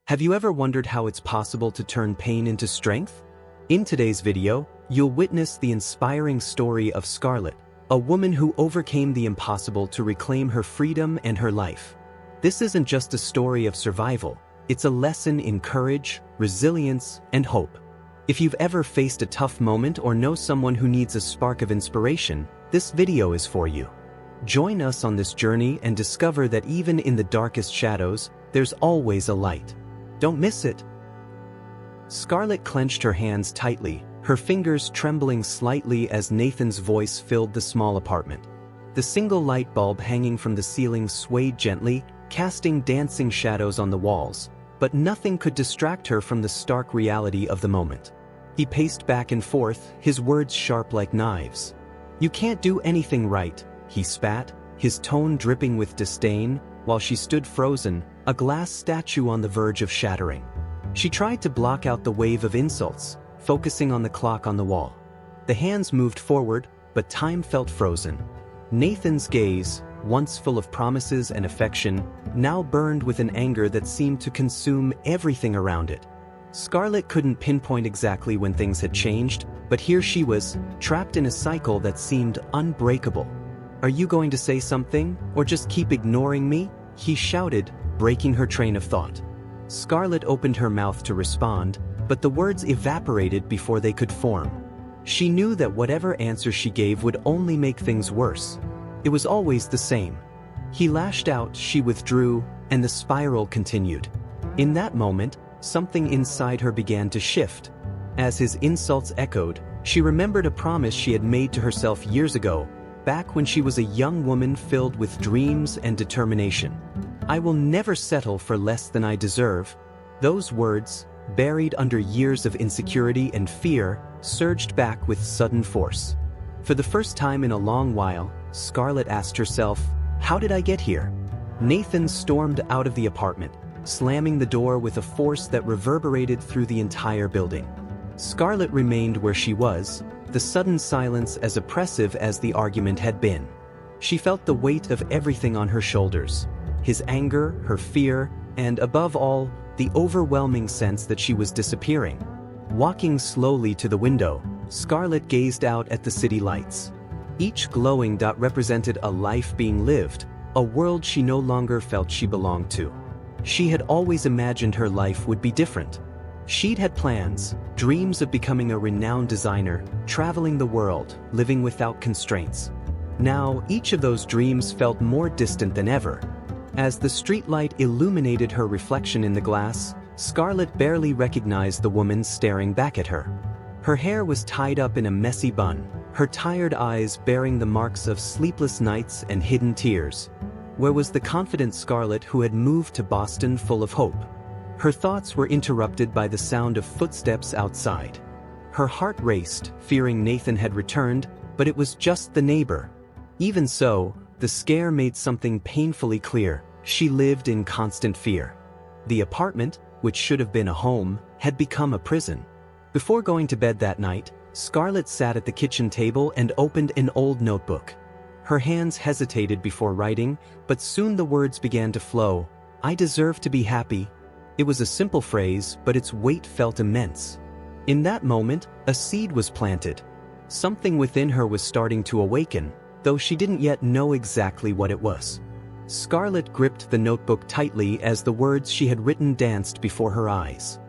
Have you ever wondered how it's possible to turn pain into strength? In today's video, you'll witness the inspiring story of Scarlett, a woman who overcame the impossible to reclaim her freedom and her life. This isn't just a story of survival, it's a lesson in courage, resilience, and hope. If you've ever faced a tough moment or know someone who needs a spark of inspiration, this video is for you. Join us on this journey and discover that even in the darkest shadows, there's always a light. Don't miss it. Scarlett clenched her hands tightly, her fingers trembling slightly as Nathan's voice filled the small apartment. The single light bulb hanging from the ceiling swayed gently, casting dancing shadows on the walls, but nothing could distract her from the stark reality of the moment. He paced back and forth, his words sharp like knives. "You can't do anything right," he spat, his tone dripping with disdain, while she stood frozen, a glass statue on the verge of shattering. She tried to block out the wave of insults, focusing on the clock on the wall. The hands moved forward, but time felt frozen. Nathan's gaze, once full of promises and affection, now burned with an anger that seemed to consume everything around it. Scarlett couldn't pinpoint exactly when things had changed, but here she was, trapped in a cycle that seemed unbreakable. "Are you going to say something, or just keep ignoring me?" he shouted, breaking her train of thought. Scarlett opened her mouth to respond, but the words evaporated before they could form. She knew that whatever answer she gave would only make things worse. It was always the same. He lashed out, she withdrew, and the spiral continued. In that moment, something inside her began to shift. As his insults echoed, she remembered a promise she had made to herself years ago, back when she was a young woman filled with dreams and determination. "I will never settle for less than I deserve." Those words, buried under years of insecurity and fear, surged back with sudden force. For the first time in a long while, Scarlett asked herself, "How did I get here?" Nathan stormed out of the apartment, slamming the door with a force that reverberated through the entire building. Scarlett remained where she was, the sudden silence as oppressive as the argument had been. She felt the weight of everything on her shoulders. His anger, her fear, and above all, the overwhelming sense that she was disappearing. Walking slowly to the window, Scarlett gazed out at the city lights. Each glowing dot represented a life being lived, a world she no longer felt she belonged to. She had always imagined her life would be different. She'd had plans, dreams of becoming a renowned designer, traveling the world, living without constraints. Now, each of those dreams felt more distant than ever. As the streetlight illuminated her reflection in the glass, Scarlett barely recognized the woman staring back at her. Her hair was tied up in a messy bun, her tired eyes bearing the marks of sleepless nights and hidden tears. Where was the confident Scarlett who had moved to Boston full of hope? Her thoughts were interrupted by the sound of footsteps outside. Her heart raced, fearing Nathan had returned, but it was just the neighbor. Even so, the scare made something painfully clear. She lived in constant fear. The apartment, which should have been a home, had become a prison. Before going to bed that night, Scarlett sat at the kitchen table and opened an old notebook. Her hands hesitated before writing, but soon the words began to flow. "I deserve to be happy." It was a simple phrase, but its weight felt immense. In that moment, a seed was planted. Something within her was starting to awaken, though she didn't yet know exactly what it was. Scarlett gripped the notebook tightly as the words she had written danced before her eyes.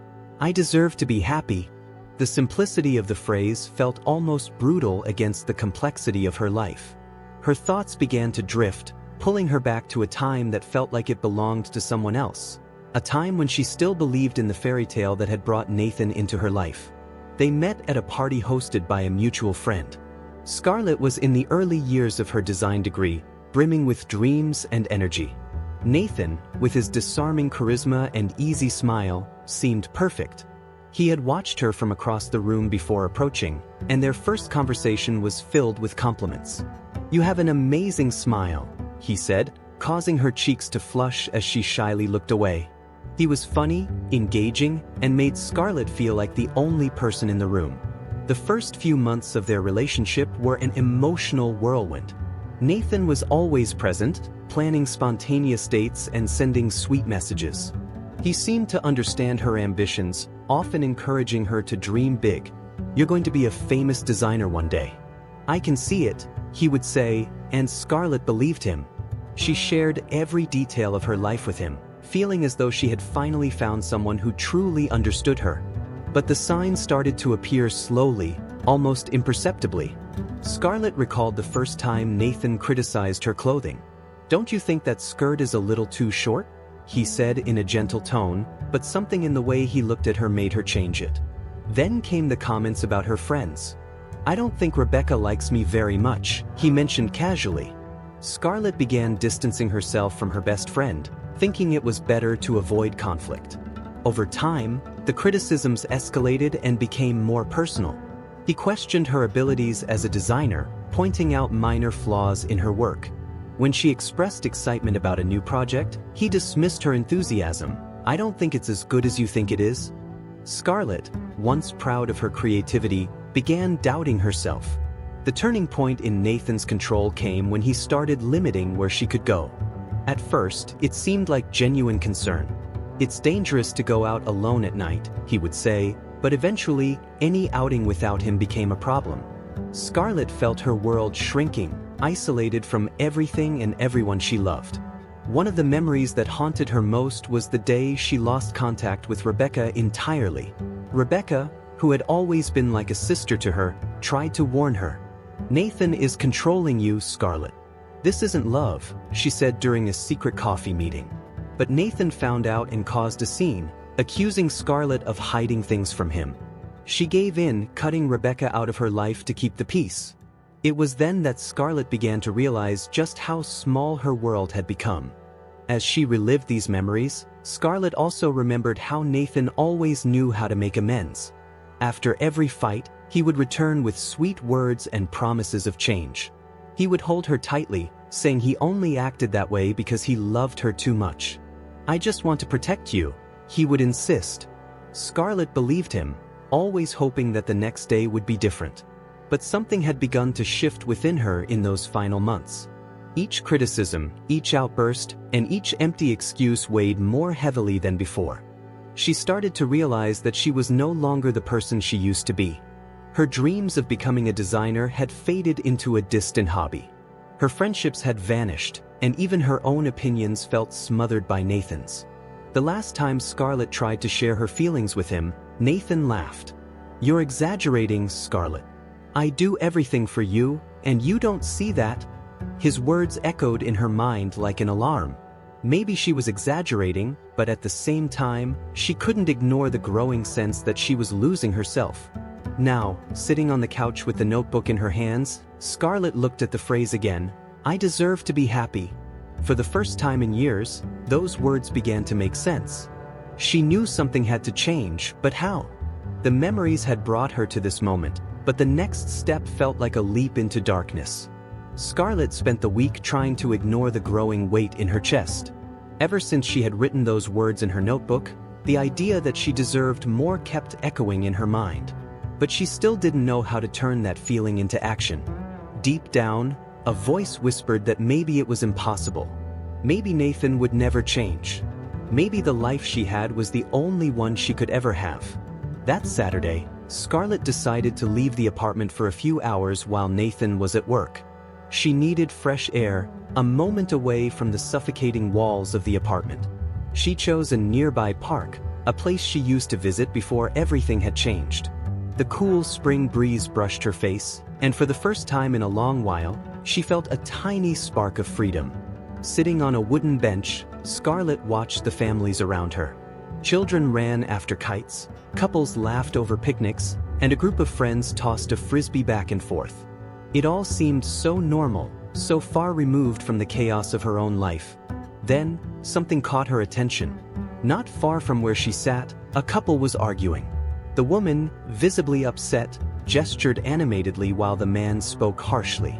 "I deserve to be happy." The simplicity of the phrase felt almost brutal against the complexity of her life. Her thoughts began to drift, pulling her back to a time that felt like it belonged to someone else. A time when she still believed in the fairy tale that had brought Nathan into her life. They met at a party hosted by a mutual friend. Scarlett was in the early years of her design degree, brimming with dreams and energy. Nathan, with his disarming charisma and easy smile, seemed perfect. He had watched her from across the room before approaching, and their first conversation was filled with compliments. "You have an amazing smile," he said, causing her cheeks to flush as she shyly looked away. He was funny, engaging, and made Scarlett feel like the only person in the room. The first few months of their relationship were an emotional whirlwind. Nathan was always present, planning spontaneous dates and sending sweet messages. He seemed to understand her ambitions, often encouraging her to dream big. "You're going to be a famous designer one day. I can see it," he would say, and Scarlett believed him. She shared every detail of her life with him, feeling as though she had finally found someone who truly understood her. But the signs started to appear slowly, almost imperceptibly. Scarlett recalled the first time Nathan criticized her clothing. "Don't you think that skirt is a little too short?" he said in a gentle tone, but something in the way he looked at her made her change it. Then came the comments about her friends. "I don't think Rebecca likes me very much," he mentioned casually. Scarlett began distancing herself from her best friend, thinking it was better to avoid conflict. Over time, the criticisms escalated and became more personal. He questioned her abilities as a designer, pointing out minor flaws in her work. When she expressed excitement about a new project, he dismissed her enthusiasm. "I don't think it's as good as you think it is." Scarlett, once proud of her creativity, began doubting herself. The turning point in Nathan's control came when he started limiting where she could go. At first, it seemed like genuine concern. "It's dangerous to go out alone at night," he would say, but eventually, any outing without him became a problem. Scarlett felt her world shrinking, isolated from everything and everyone she loved. One of the memories that haunted her most was the day she lost contact with Rebecca entirely. Rebecca, who had always been like a sister to her, tried to warn her. "Nathan is controlling you, Scarlett. This isn't love," she said during a secret coffee meeting. But Nathan found out and caused a scene, accusing Scarlett of hiding things from him. She gave in, cutting Rebecca out of her life to keep the peace. It was then that Scarlett began to realize just how small her world had become. As she relived these memories, Scarlett also remembered how Nathan always knew how to make amends. After every fight, he would return with sweet words and promises of change. He would hold her tightly, saying he only acted that way because he loved her too much. "I just want to protect you," he would insist. Scarlett believed him, always hoping that the next day would be different. But something had begun to shift within her in those final months. Each criticism, each outburst, and each empty excuse weighed more heavily than before. She started to realize that she was no longer the person she used to be. Her dreams of becoming a designer had faded into a distant hobby. Her friendships had vanished, and even her own opinions felt smothered by Nathan's. The last time Scarlett tried to share her feelings with him, Nathan laughed. "You're exaggerating, Scarlett. I do everything for you, and you don't see that." His words echoed in her mind like an alarm. Maybe she was exaggerating, but at the same time, she couldn't ignore the growing sense that she was losing herself. Now, sitting on the couch with the notebook in her hands, Scarlett looked at the phrase again, "I deserve to be happy." For the first time in years, those words began to make sense. She knew something had to change, but how? The memories had brought her to this moment, but the next step felt like a leap into darkness. Scarlett spent the week trying to ignore the growing weight in her chest. Ever since she had written those words in her notebook, the idea that she deserved more kept echoing in her mind. But she still didn't know how to turn that feeling into action. Deep down, a voice whispered that maybe it was impossible. Maybe Nathan would never change. Maybe the life she had was the only one she could ever have. That Saturday, Scarlett decided to leave the apartment for a few hours while Nathan was at work. She needed fresh air, a moment away from the suffocating walls of the apartment. She chose a nearby park, a place she used to visit before everything had changed. The cool spring breeze brushed her face, and for the first time in a long while, she felt a tiny spark of freedom. Sitting on a wooden bench, Scarlett watched the families around her. Children ran after kites, couples laughed over picnics, and a group of friends tossed a frisbee back and forth. It all seemed so normal, so far removed from the chaos of her own life. Then, something caught her attention. Not far from where she sat, a couple was arguing. The woman, visibly upset, gestured animatedly while the man spoke harshly.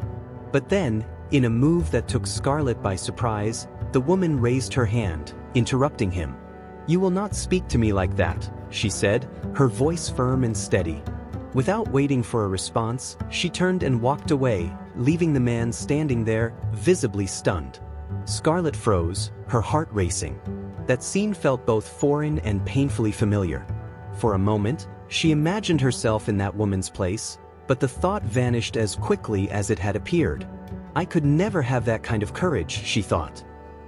But then, in a move that took Scarlett by surprise, the woman raised her hand, interrupting him. "You will not speak to me like that," she said, her voice firm and steady. Without waiting for a response, she turned and walked away, leaving the man standing there, visibly stunned. Scarlett froze, her heart racing. That scene felt both foreign and painfully familiar. For a moment, she imagined herself in that woman's place, but the thought vanished as quickly as it had appeared. I could never have that kind of courage, she thought.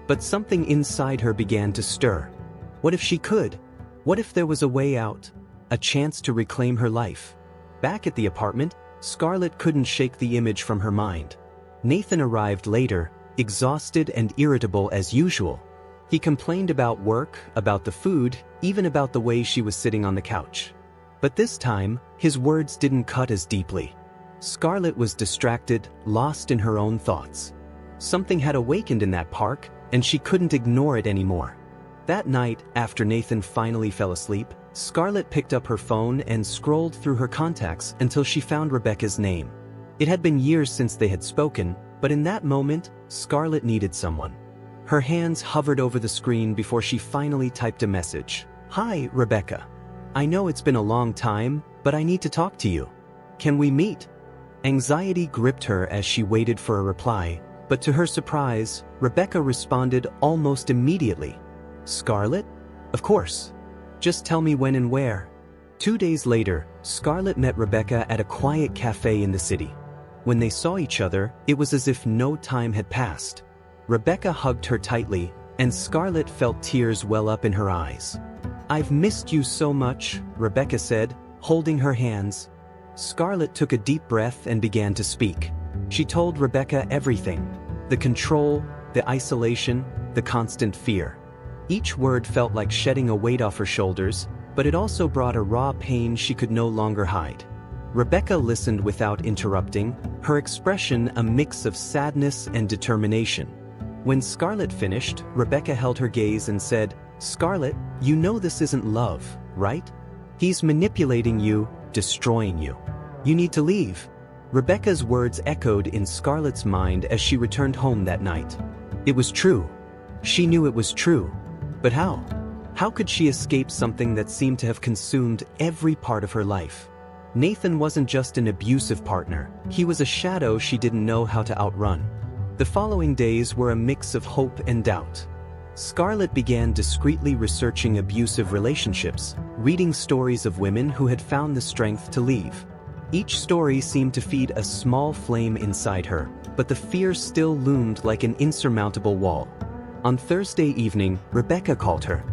But something inside her began to stir. What if she could? What if there was a way out? A chance to reclaim her life? Back at the apartment, Scarlett couldn't shake the image from her mind. Nathan arrived later, exhausted and irritable as usual. He complained about work, about the food, even about the way she was sitting on the couch. But this time, his words didn't cut as deeply. Scarlett was distracted, lost in her own thoughts. Something had awakened in that park, and she couldn't ignore it anymore. That night, after Nathan finally fell asleep, Scarlett picked up her phone and scrolled through her contacts until she found Rebecca's name. It had been years since they had spoken, but in that moment, Scarlett needed someone. Her hands hovered over the screen before she finally typed a message. "Hi, Rebecca. I know it's been a long time, but I need to talk to you. Can we meet?" Anxiety gripped her as she waited for a reply, but to her surprise, Rebecca responded almost immediately. "Scarlett? Of course. Just tell me when and where." 2 days later, Scarlett met Rebecca at a quiet cafe in the city. When they saw each other, it was as if no time had passed. Rebecca hugged her tightly, and Scarlett felt tears well up in her eyes. "I've missed you so much," Rebecca said, holding her hands. Scarlett took a deep breath and began to speak. She told Rebecca everything: the control, the isolation, the constant fear. Each word felt like shedding a weight off her shoulders, but it also brought a raw pain she could no longer hide. Rebecca listened without interrupting, her expression a mix of sadness and determination. When Scarlett finished, Rebecca held her gaze and said, "Scarlett, you know this isn't love, right? He's manipulating you, destroying you. You need to leave." Rebecca's words echoed in Scarlett's mind as she returned home that night. It was true. She knew it was true. But how? How could she escape something that seemed to have consumed every part of her life? Nathan wasn't just an abusive partner, he was a shadow she didn't know how to outrun. The following days were a mix of hope and doubt. Scarlett began discreetly researching abusive relationships, reading stories of women who had found the strength to leave. Each story seemed to feed a small flame inside her, but the fear still loomed like an insurmountable wall. On Thursday evening, Rebecca called her.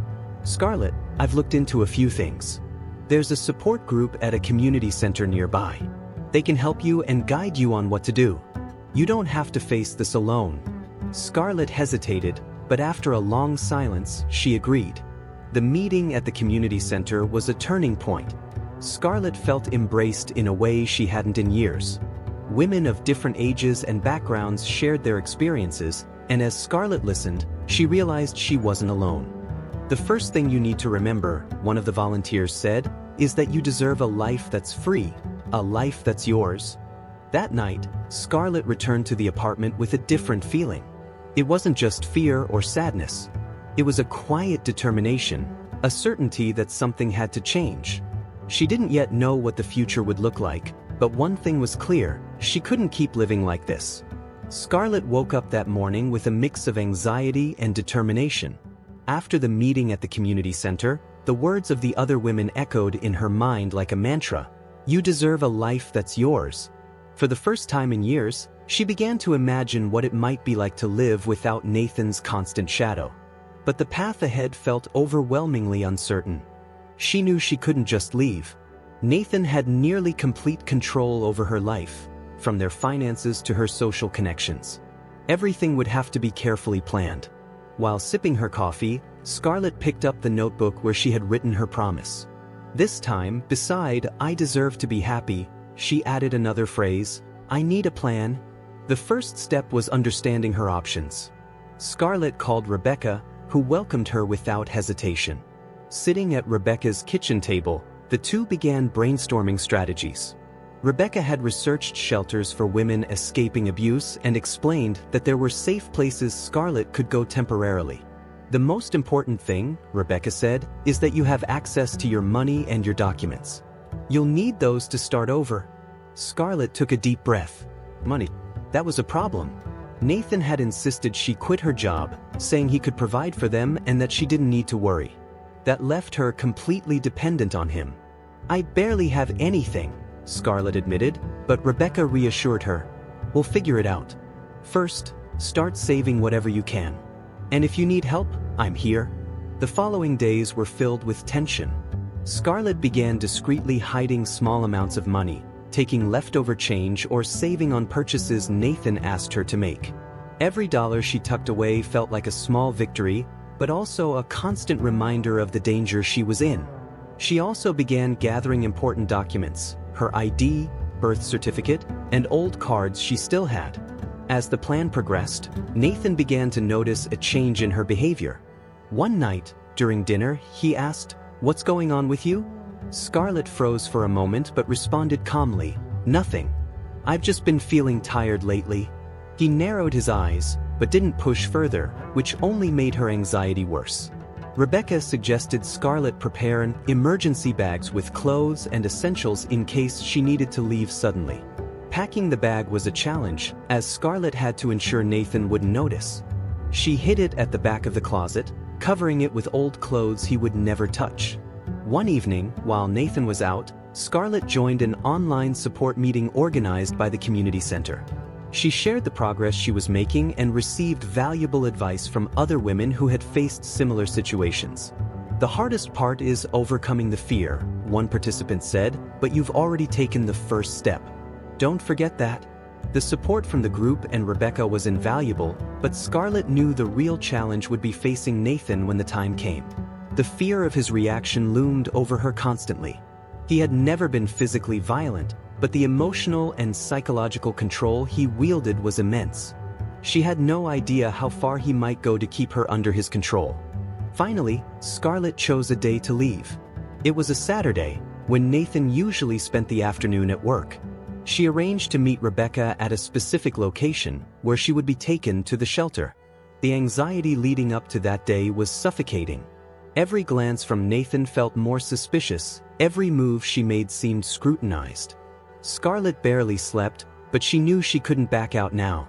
"Scarlett, I've looked into a few things. There's a support group at a community center nearby. They can help you and guide you on what to do. You don't have to face this alone." Scarlett hesitated, but after a long silence, she agreed. The meeting at the community center was a turning point. Scarlett felt embraced in a way she hadn't in years. Women of different ages and backgrounds shared their experiences, and as Scarlett listened, she realized she wasn't alone. "The first thing you need to remember," one of the volunteers said, "is that you deserve a life that's free, a life that's yours." That night, Scarlett returned to the apartment with a different feeling. It wasn't just fear or sadness. It was a quiet determination, a certainty that something had to change. She didn't yet know what the future would look like, but one thing was clear: she couldn't keep living like this. Scarlett woke up that morning with a mix of anxiety and determination. After the meeting at the community center, the words of the other women echoed in her mind like a mantra: "You deserve a life that's yours." For the first time in years, she began to imagine what it might be like to live without Nathan's constant shadow. But the path ahead felt overwhelmingly uncertain. She knew she couldn't just leave. Nathan had nearly complete control over her life, from their finances to her social connections. Everything would have to be carefully planned. While sipping her coffee, Scarlett picked up the notebook where she had written her promise. This time, beside "I deserve to be happy," she added another phrase: "I need a plan." The first step was understanding her options. Scarlett called Rebecca, who welcomed her without hesitation. Sitting at Rebecca's kitchen table, the two began brainstorming strategies. Rebecca had researched shelters for women escaping abuse and explained that there were safe places Scarlett could go temporarily. "The most important thing," Rebecca said, "is that you have access to your money and your documents. You'll need those to start over." Scarlett took a deep breath. Money. That was a problem. Nathan had insisted she quit her job, saying he could provide for them and that she didn't need to worry. That left her completely dependent on him. "I barely have anything," Scarlett admitted, but Rebecca reassured her. "We'll figure it out. First, start saving whatever you can. And if you need help, I'm here." The following days were filled with tension. Scarlett began discreetly hiding small amounts of money, taking leftover change or saving on purchases Nathan asked her to make. Every dollar she tucked away felt like a small victory, but also a constant reminder of the danger she was in. She also began gathering important documents, her ID, birth certificate, and old cards she still had. As the plan progressed, Nathan began to notice a change in her behavior. One night, during dinner, he asked, "What's going on with you?" Scarlett froze for a moment but responded calmly, "Nothing. I've just been feeling tired lately." He narrowed his eyes, but didn't push further, which only made her anxiety worse. Rebecca suggested Scarlett prepare emergency bags with clothes and essentials in case she needed to leave suddenly. Packing the bag was a challenge, as Scarlett had to ensure Nathan wouldn't notice. She hid it at the back of the closet, covering it with old clothes he would never touch. One evening, while Nathan was out, Scarlett joined an online support meeting organized by the community center. She shared the progress she was making and received valuable advice from other women who had faced similar situations. "The hardest part is overcoming the fear," one participant said, "but you've already taken the first step. Don't forget that." The support from the group and Rebecca was invaluable, but Scarlett knew the real challenge would be facing Nathan when the time came. The fear of his reaction loomed over her constantly. He had never been physically violent, but the emotional and psychological control he wielded was immense. She had no idea how far he might go to keep her under his control. Finally, Scarlett chose a day to leave. It was a Saturday, when Nathan usually spent the afternoon at work. She arranged to meet Rebecca at a specific location, where she would be taken to the shelter. The anxiety leading up to that day was suffocating. Every glance from Nathan felt more suspicious, every move she made seemed scrutinized. Scarlett barely slept, but she knew she couldn't back out now.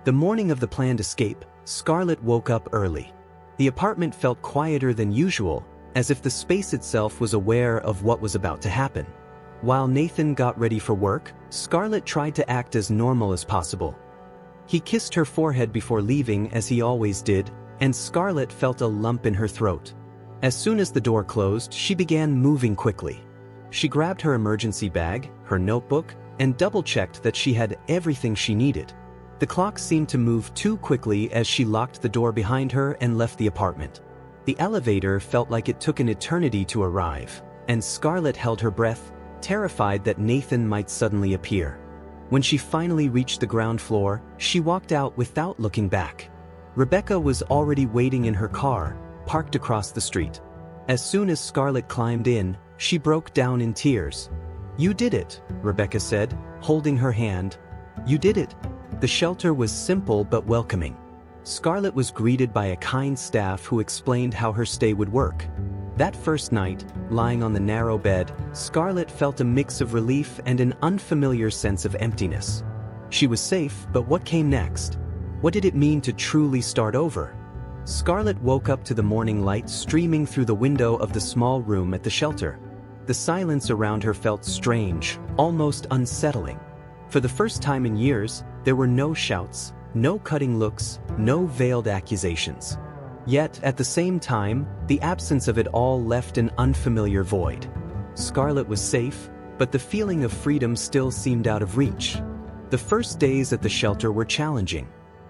The morning of the planned escape, Scarlett woke up early. The apartment felt quieter than usual, as if the space itself was aware of what was about to happen. While Nathan got ready for work, Scarlett tried to act as normal as possible. He kissed her forehead before leaving, as he always did, and Scarlett felt a lump in her throat. As soon as the door closed, she began moving quickly. She grabbed her emergency bag, her notebook, and double-checked that she had everything she needed. The clock seemed to move too quickly as she locked the door behind her and left the apartment. The elevator felt like it took an eternity to arrive, and Scarlett held her breath, terrified that Nathan might suddenly appear. When she finally reached the ground floor, she walked out without looking back. Rebecca was already waiting in her car, parked across the street. As soon as Scarlett climbed in, she broke down in tears. "You did it," Rebecca said, holding her hand. "You did it." The shelter was simple but welcoming. Scarlett was greeted by a kind staff who explained how her stay would work. That first night, lying on the narrow bed, Scarlett felt a mix of relief and an unfamiliar sense of emptiness. She was safe, but what came next? What did it mean to truly start over? Scarlett woke up to the morning light streaming through the window of the small room at the shelter. The silence around her felt strange, almost unsettling. For the first time in years, there were no shouts, no cutting looks, no veiled accusations. Yet, at the same time, the absence of it all left an unfamiliar void. Scarlett was safe, but the feeling of freedom still seemed out of reach. The first days at the shelter were challenging.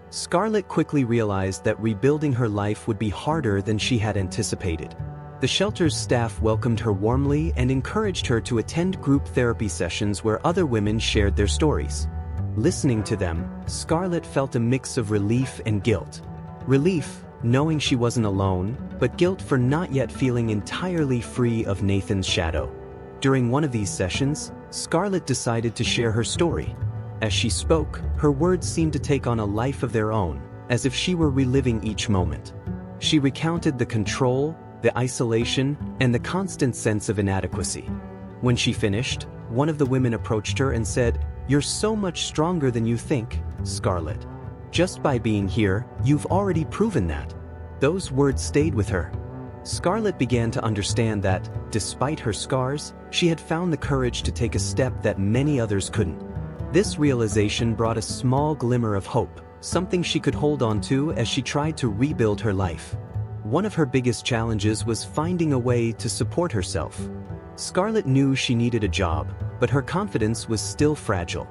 Scarlett quickly realized that rebuilding her life would be harder than she had anticipated. The shelter's staff welcomed her warmly and encouraged her to attend group therapy sessions where other women shared their stories. Listening to them, Scarlett felt a mix of relief and guilt. Relief, knowing she wasn't alone, but guilt for not yet feeling entirely free of Nathan's shadow. During one of these sessions, Scarlett decided to share her story. As she spoke, her words seemed to take on a life of their own, as if she were reliving each moment. She recounted the control, the isolation, and the constant sense of inadequacy. When she finished, one of the women approached her and said, "You're so much stronger than you think, Scarlett." Just by being here, you've already proven that." Those words stayed with her. Scarlett began to understand that, despite her scars, she had found the courage to take a step that many others couldn't. This realization brought a small glimmer of hope, something she could hold on to as she tried to rebuild her life. One of her biggest challenges was finding a way to support herself. Scarlett knew she needed a job, but her confidence was still fragile.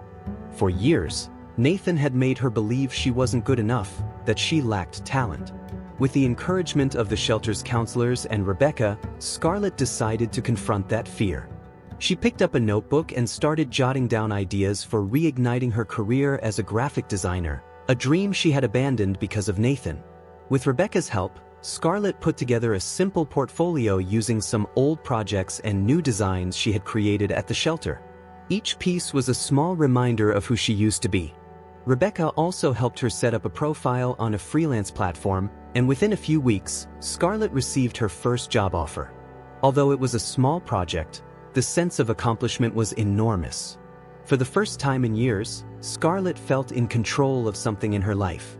For years, Nathan had made her believe she wasn't good enough, that she lacked talent. With the encouragement of the shelter's counselors and Rebecca, Scarlett decided to confront that fear. She picked up a notebook and started jotting down ideas for reigniting her career as a graphic designer, a dream she had abandoned because of Nathan. With Rebecca's help, Scarlett put together a simple portfolio using some old projects and new designs she had created at the shelter. Each piece was a small reminder of who she used to be. Rebecca also helped her set up a profile on a freelance platform, and within a few weeks, Scarlett received her first job offer. Although it was a small project, the sense of accomplishment was enormous. For the first time in years, Scarlett felt in control of something in her life.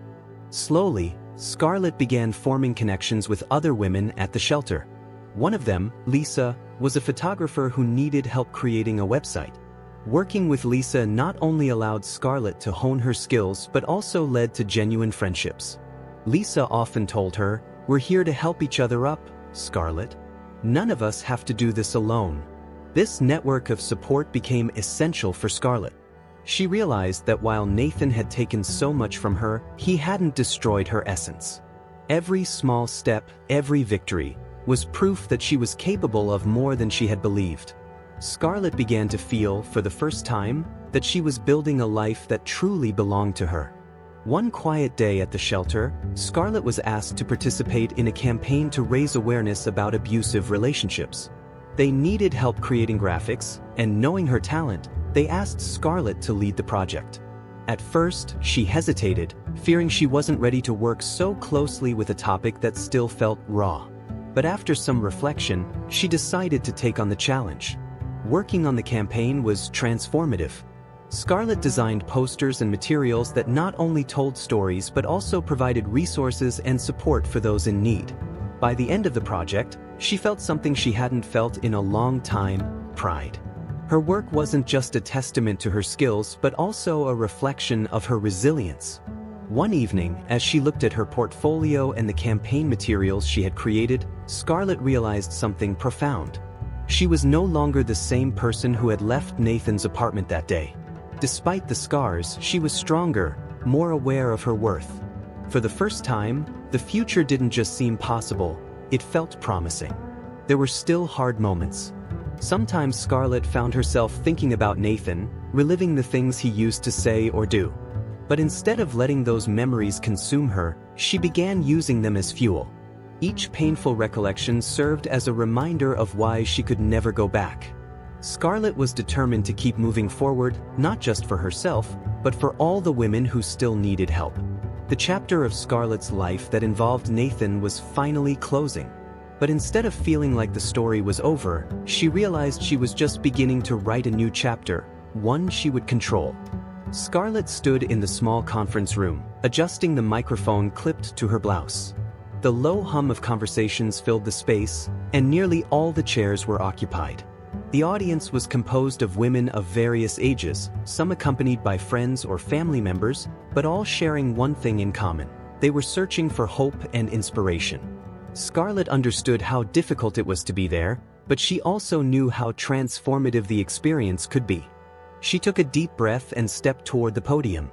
Slowly, Scarlett began forming connections with other women at the shelter. One of them, Lisa, was a photographer who needed help creating a website. Working with Lisa not only allowed Scarlett to hone her skills but also led to genuine friendships. Lisa often told her, "We're here to help each other up, Scarlett. None of us have to do this alone." This network of support became essential for Scarlett. She realized that while Nathan had taken so much from her, he hadn't destroyed her essence. Every small step, every victory, was proof that she was capable of more than she had believed. Scarlett began to feel, for the first time, that she was building a life that truly belonged to her. One quiet day at the shelter, Scarlett was asked to participate in a campaign to raise awareness about abusive relationships. They needed help creating graphics, and knowing her talent, they asked Scarlett to lead the project. At first, she hesitated, fearing she wasn't ready to work so closely with a topic that still felt raw. But after some reflection, she decided to take on the challenge. Working on the campaign was transformative. Scarlett designed posters and materials that not only told stories but also provided resources and support for those in need. By the end of the project, she felt something she hadn't felt in a long time: pride. Her work wasn't just a testament to her skills but also a reflection of her resilience. One evening, as she looked at her portfolio and the campaign materials she had created, Scarlett realized something profound. She was no longer the same person who had left Nathan's apartment that day. Despite the scars, she was stronger, more aware of her worth. For the first time, the future didn't just seem possible, it felt promising. There were still hard moments. Sometimes Scarlett found herself thinking about Nathan, reliving the things he used to say or do. But instead of letting those memories consume her, she began using them as fuel. Each painful recollection served as a reminder of why she could never go back. Scarlett was determined to keep moving forward, not just for herself, but for all the women who still needed help. The chapter of Scarlett's life that involved Nathan was finally closing. But instead of feeling like the story was over, she realized she was just beginning to write a new chapter, one she would control. Scarlett stood in the small conference room, adjusting the microphone clipped to her blouse. The low hum of conversations filled the space, and nearly all the chairs were occupied. The audience was composed of women of various ages, some accompanied by friends or family members, but all sharing one thing in common: they were searching for hope and inspiration. Scarlett understood how difficult it was to be there, but she also knew how transformative the experience could be. She took a deep breath and stepped toward the podium.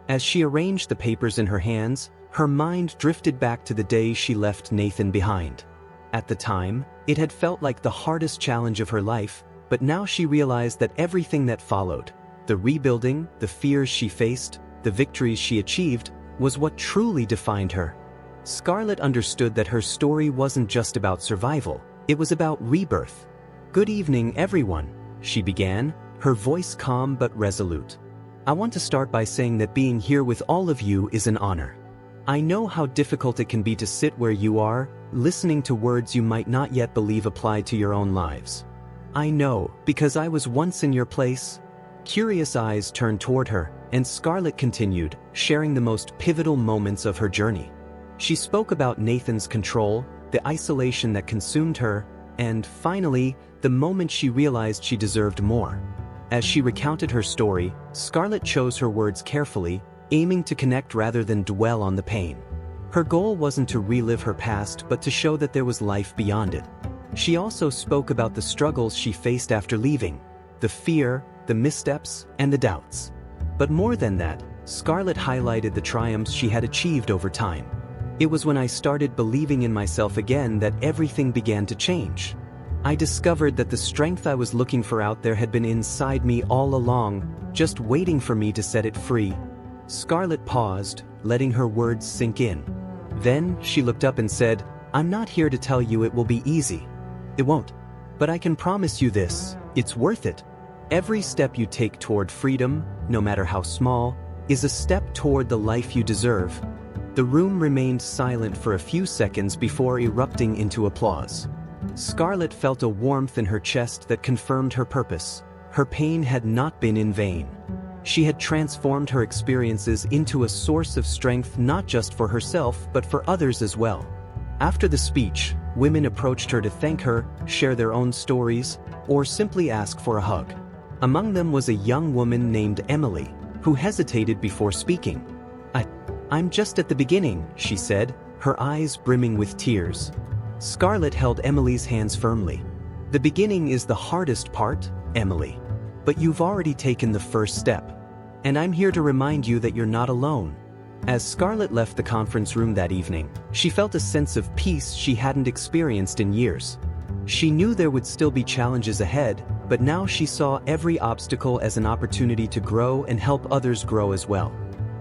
As she arranged the papers in her hands, her mind drifted back to the day she left Nathan behind. At the time, it had felt like the hardest challenge of her life, but now she realized that everything that followed, the rebuilding, the fears she faced, the victories she achieved, was what truly defined her. Scarlett understood that her story wasn't just about survival, it was about rebirth. "Good evening, everyone," she began, her voice calm but resolute. "I want to start by saying that being here with all of you is an honor. I know how difficult it can be to sit where you are, listening to words you might not yet believe apply to your own lives. I know, because I was once in your place. Curious eyes turned toward her, and Scarlett continued, sharing the most pivotal moments of her journey. She spoke about Nathan's control, the isolation that consumed her, and finally, the moment she realized she deserved more. As she recounted her story, Scarlett chose her words carefully, aiming to connect rather than dwell on the pain. Her goal wasn't to relive her past but to show that there was life beyond it. She also spoke about the struggles she faced after leaving, the fear, the missteps, and the doubts. But more than that, Scarlett highlighted the triumphs she had achieved over time. It was when I started believing in myself again that everything began to change. I discovered that the strength I was looking for out there had been inside me all along, just waiting for me to set it free. Scarlett paused, letting her words sink in. Then she looked up and said, "I'm not here to tell you it will be easy. It won't. But I can promise you this, it's worth it. Every step you take toward freedom, no matter how small, is a step toward the life you deserve." The room remained silent for a few seconds before erupting into applause. Scarlett felt a warmth in her chest that confirmed her purpose. Her pain had not been in vain. She had transformed her experiences into a source of strength not just for herself but for others as well. After the speech, women approached her to thank her, share their own stories, or simply ask for a hug. Among them was a young woman named Emily, who hesitated before speaking. I'm just at the beginning," she said, her eyes brimming with tears. Scarlett held Emily's hands firmly. "The beginning is the hardest part, Emily. But you've already taken the first step. And I'm here to remind you that you're not alone." As Scarlett left the conference room that evening, she felt a sense of peace she hadn't experienced in years. She knew there would still be challenges ahead, but now she saw every obstacle as an opportunity to grow and help others grow as well.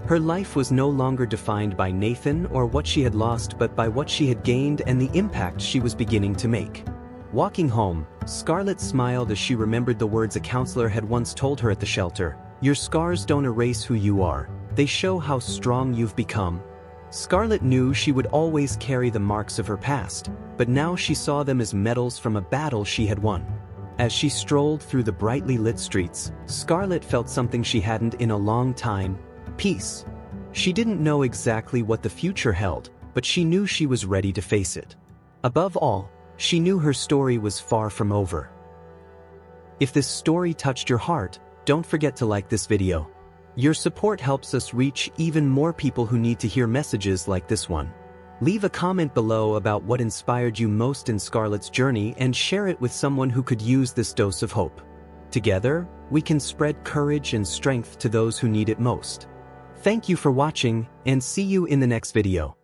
Her life was no longer defined by Nathan or what she had lost but by what she had gained and the impact she was beginning to make. Walking home, Scarlett smiled as she remembered the words a counselor had once told her at the shelter. "Your scars don't erase who you are. They show how strong you've become." Scarlett knew she would always carry the marks of her past, but now she saw them as medals from a battle she had won. As she strolled through the brightly lit streets, Scarlett felt something she hadn't in a long time: peace. She didn't know exactly what the future held, but she knew she was ready to face it. Above all, she knew her story was far from over. If this story touched your heart, don't forget to like this video. Your support helps us reach even more people who need to hear messages like this one. Leave a comment below about what inspired you most in Scarlett's journey and share it with someone who could use this dose of hope. Together, we can spread courage and strength to those who need it most. Thank you for watching, and see you in the next video.